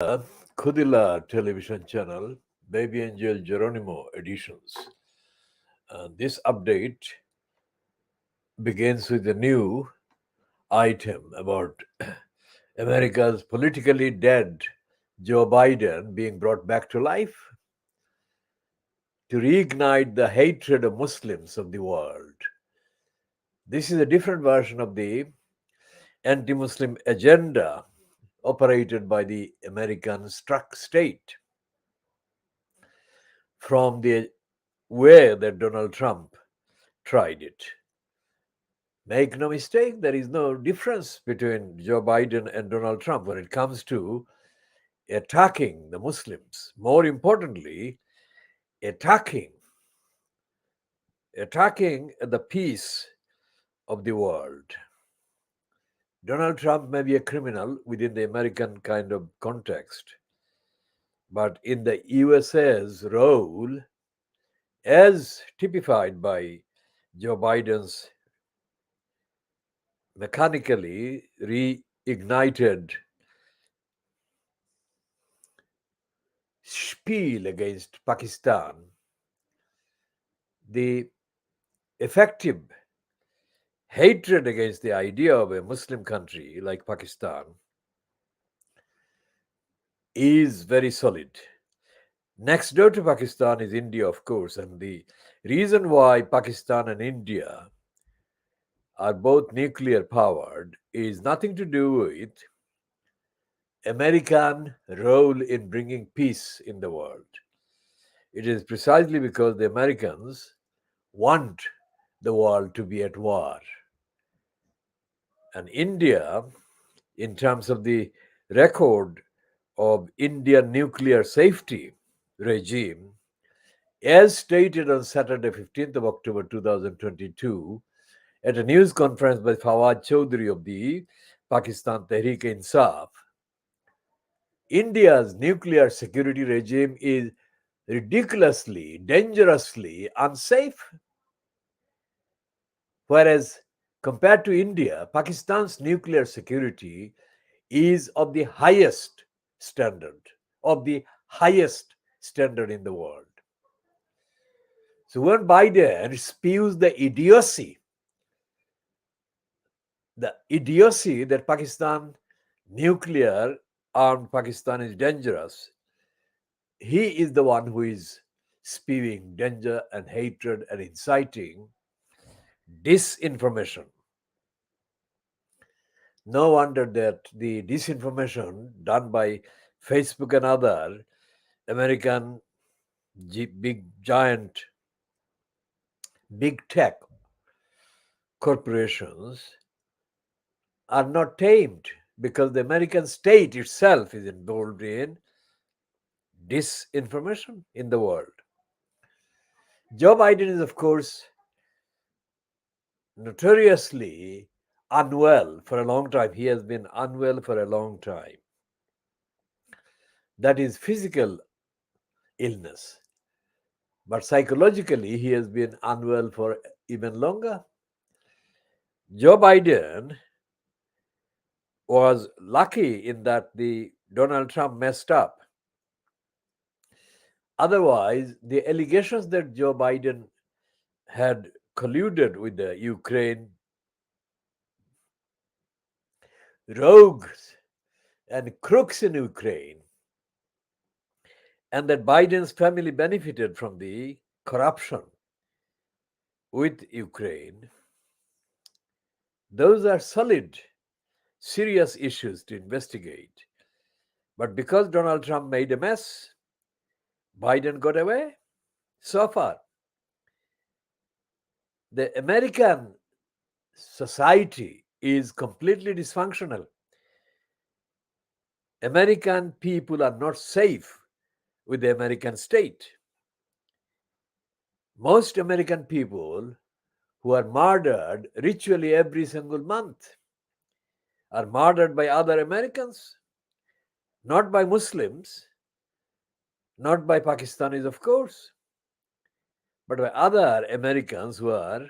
KhoodeelaarTV television channel, Baby Angel Geronimo editions. This update begins with a new item about America's politically dead Joe Biden being brought back to life to reignite the hatred of Muslims of the world. This is a different version of the anti Muslim agenda operated by the American struck state from the way that Donald Trump tried it. Make no mistake, there is no difference between Joe Biden and Donald Trump when it comes to attacking the Muslims. More importantly, attacking the peace of the world. Donald Trump may be a criminal within the American kind of context, but in the USA's role, as typified by Joe Biden's mechanically reignited spiel against Pakistan, the effective hatred against the idea of a Muslim country like Pakistan is very solid. Next door to Pakistan is India, of course, and the reason why Pakistan and India are both nuclear powered is nothing to do with American role in bringing peace in the world. It is precisely because the Americans want the world to be at war. And India, in terms of the record of Indian nuclear safety regime, as stated on Saturday, 15th of October 2022, at a news conference by Fawad Chaudhry of the Pakistan Tehreek-e-Insaf, India's nuclear security regime is ridiculously, dangerously unsafe. Whereas, compared to India, Pakistan's nuclear security is of the highest standard, in the world. So when Biden spews the idiocy that nuclear armed Pakistan is dangerous, he is the one who is spewing danger and hatred and inciting disinformation. No wonder that the disinformation done by Facebook and other American big tech corporations are not tamed, because the American state itself is involved in disinformation in the world. Joe Biden is, of course, notoriously unwell for a long time. He has been unwell for a long time. That is physical illness. But psychologically, he has been unwell for even longer. Joe Biden was lucky in that the Donald Trump messed up. Otherwise, the allegations that Joe Biden had colluded with the Ukraine rogues and crooks in Ukraine, and that Biden's family benefited from the corruption with Ukraine, those are solid, serious issues to investigate. But because Donald Trump made a mess, Biden got away. So far, the American society is completely dysfunctional. American people are not safe with the American state. Most American people who are murdered ritually every single month are murdered by other Americans, not by Muslims, not by Pakistanis, of course, but by other Americans who are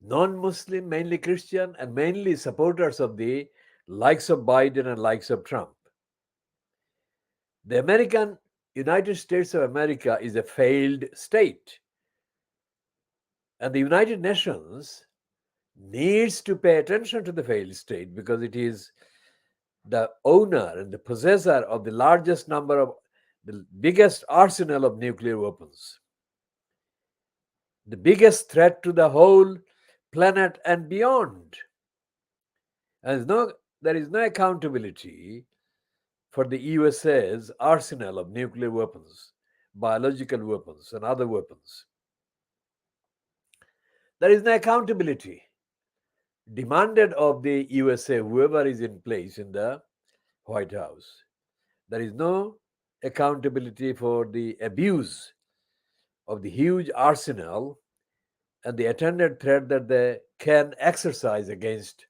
non-Muslim, mainly Christian, and mainly supporters of the likes of Biden and likes of Trump. The United States of America is a failed state, and the United Nations needs to pay attention to the failed state because it is the owner and the possessor of the largest number of the biggest arsenal of nuclear weapons, the biggest threat to the whole planet and beyond. And there is no accountability for the USA's arsenal of nuclear weapons, biological weapons, and other weapons. There is no accountability demanded of the USA, whoever is in place in the White House. There is no accountability for the abuse of the huge arsenal and the attendant threat that they can exercise against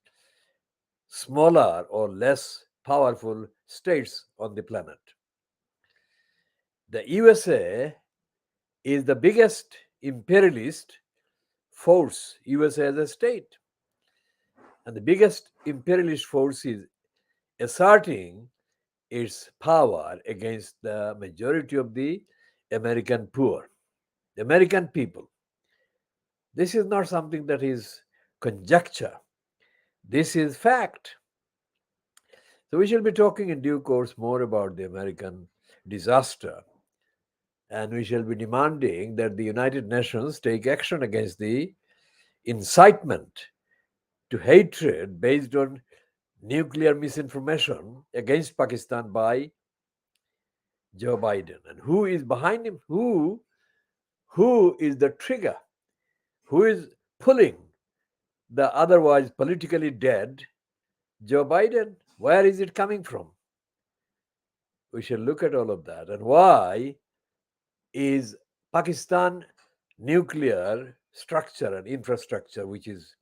smaller or less powerful states on the planet. The USA is the biggest imperialist force, USA as a state. And the biggest imperialist force is asserting its power against the majority of the American poor, the American people. This is not something that is conjecture. This is fact. So we shall be talking in due course more about the American disaster. And we shall be demanding that the United Nations take action against the incitement to hatred based on nuclear misinformation against Pakistan by Joe Biden. And who is behind him? Who is the trigger? Who is pulling the otherwise politically dead Joe Biden? Where is it coming from? We shall look at all of that. And why is Pakistan nuclear structure and infrastructure, which is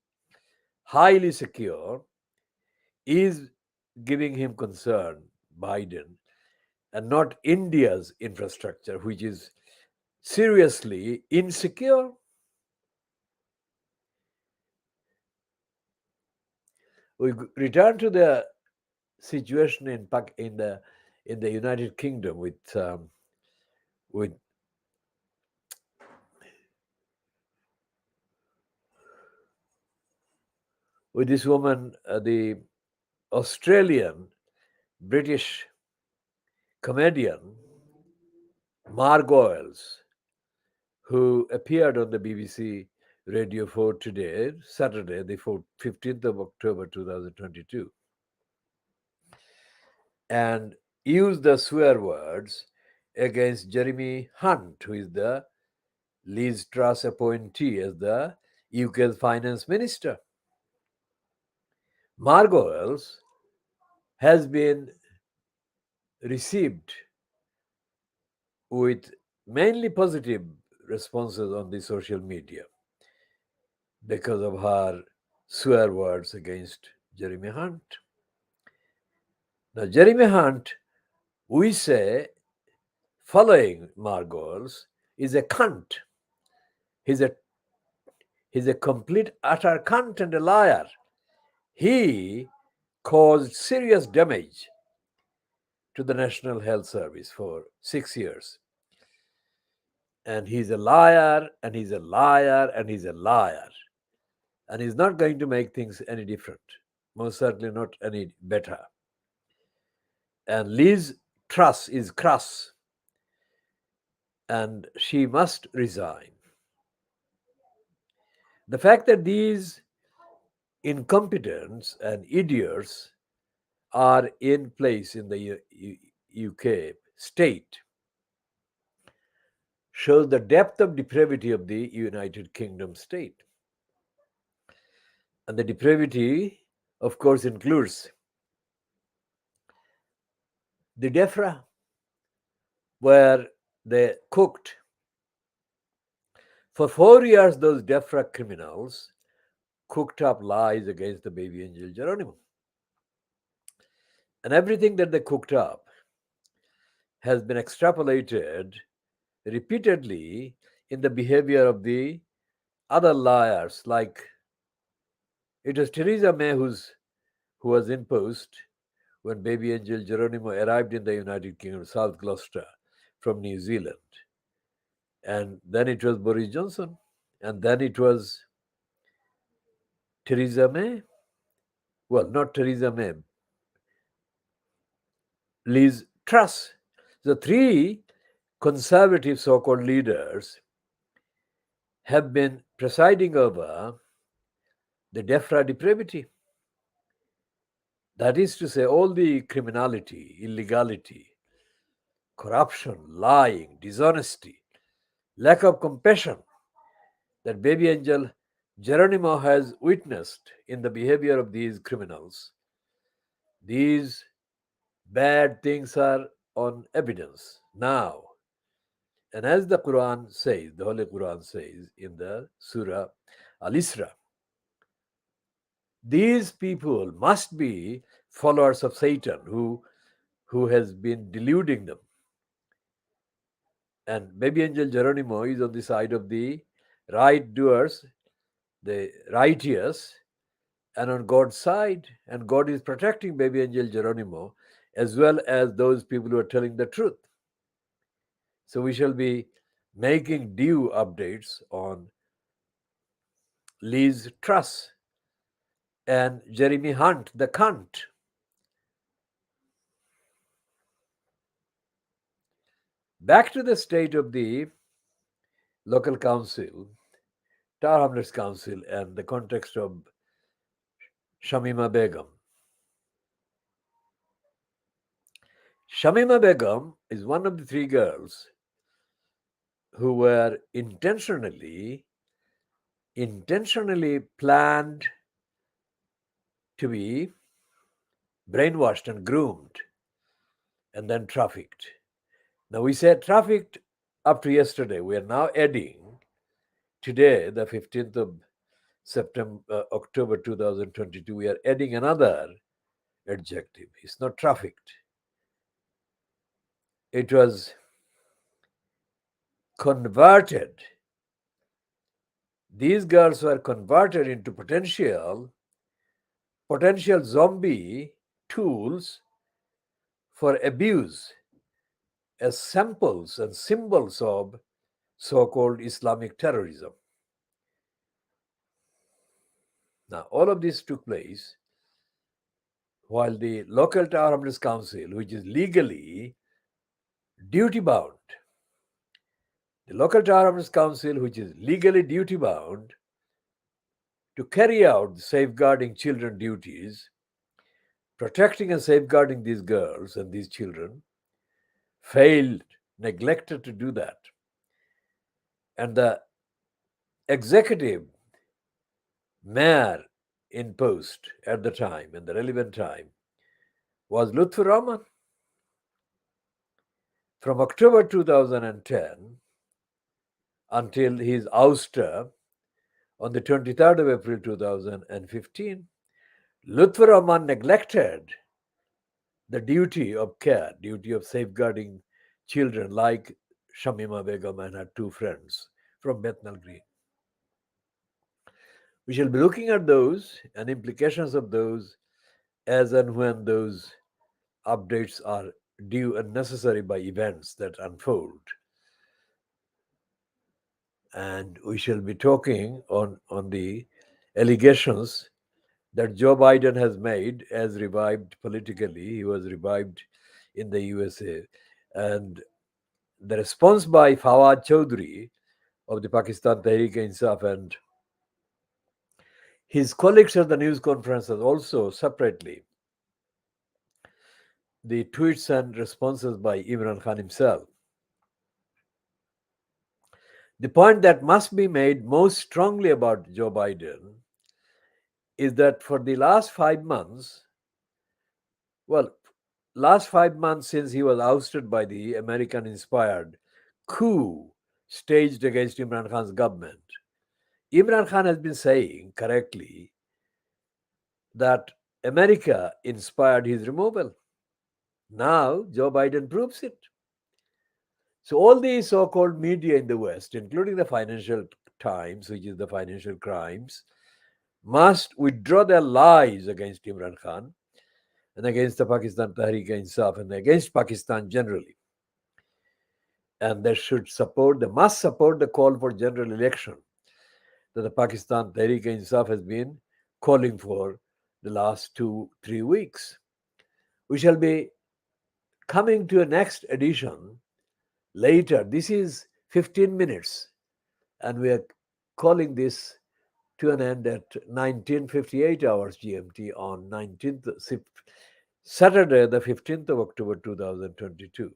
highly secure, is giving him concern, Biden, and not India's infrastructure, which is seriously insecure? We return to the situation in the United Kingdom with this woman, the Australian British comedian Margoyles, who appeared on the BBC Radio 4 today, Saturday, the 15th of October 2022, and used the swear words against Jeremy Hunt, who is the Liz Truss appointee as the UK's finance minister. Margoyles has been received with mainly positive responses on the social media because of her swear words against Jeremy Hunt. Now, Jeremy Hunt, we say, following Margoyles, is a cunt. He's a complete, utter cunt and a liar. He caused serious damage to the National Health Service for 6 years. And he's a liar, and he's a liar, and he's a liar. And he's not going to make things any different, most certainly not any better. And Liz Truss is crass, and she must resign. The fact that these incompetents and idiots are in place in the UK state shows the depth of depravity of the United Kingdom state. And the depravity, of course, includes the DEFRA, where they cooked. For 4 years, those DEFRA criminals cooked up lies against the baby angel Geronimo. And everything that they cooked up has been extrapolated repeatedly in the behavior of the other liars, like it was Theresa May who was imposed when baby angel Geronimo arrived in the United Kingdom, South Gloucester, from New Zealand. And then it was Boris Johnson. And then it was Theresa May. Well, not Theresa May, Liz Truss. The three conservative so called leaders have been presiding over the DEFRA depravity. That is to say, all the criminality, illegality, corruption, lying, dishonesty, lack of compassion that baby angel Geronimo has witnessed in the behavior of these criminals. These bad things are on evidence now. And as the Quran says, the Holy Quran says in the Surah Al-Isra, these people must be followers of Satan who has been deluding them. And baby angel Geronimo is on the side of the right doers, the righteous, and on God's side. And God is protecting baby angel Geronimo as well as those people who are telling the truth. So we shall be making due updates on Liz Truss and Jeremy Hunt, the cunt. Back to the state of the local council, Tower Hamlets Council, and the context of Shamima Begum. Shamima Begum is one of the three girls who were intentionally planned to be brainwashed and groomed and then trafficked. Now we said trafficked up to yesterday. We are now adding today, the 15th of October 2022, we are adding another adjective. It's not trafficked. It was converted. These girls were converted into potential zombie tools for abuse as samples and symbols of so-called Islamic terrorism. Now, all of this took place while the local Tower Hamlets Council, which is legally duty-bound, the local Tower Hamlets Council, which is legally duty-bound to carry out safeguarding children duties, protecting and safeguarding these girls and these children, failed, neglected to do that. And the executive mayor in post at the time, and the relevant time, was Lutfur Rahman. From October 2010 until his ouster on the 23rd of April 2015, Lutfur Rahman neglected the duty of care, duty of safeguarding children like Shamima Begum and her two friends from Bethnal Green. We shall be looking at those and implications of those as and when those updates are due and necessary by events that unfold. And we shall be talking on the allegations that Joe Biden has made as revived politically. He was revived in the USA. And the response by Fawad Chaudhry of the Pakistan Tehreek-e-Insaf and his colleagues at the news conferences also separately, the tweets and responses by Imran Khan himself. The point that must be made most strongly about Joe Biden is that for the last 5 months, since he was ousted by the American-inspired coup staged against Imran Khan's government, Imran Khan has been saying correctly that America inspired his removal. Now, Joe Biden proves it. So all the so-called media in the West, including the Financial Times, which is the Financial Crimes, must withdraw their lies against Imran Khan and against the Pakistan Tehreek-e-Insaf and against Pakistan generally. And they must support the call for general election that the Pakistan Tehreek-e-Insaf has been calling for the last 2-3 weeks. We shall be coming to a next edition later. This is 15 minutes, and we are calling this to an end at 19:58 hours GMT on Saturday, the 15th of October 2022.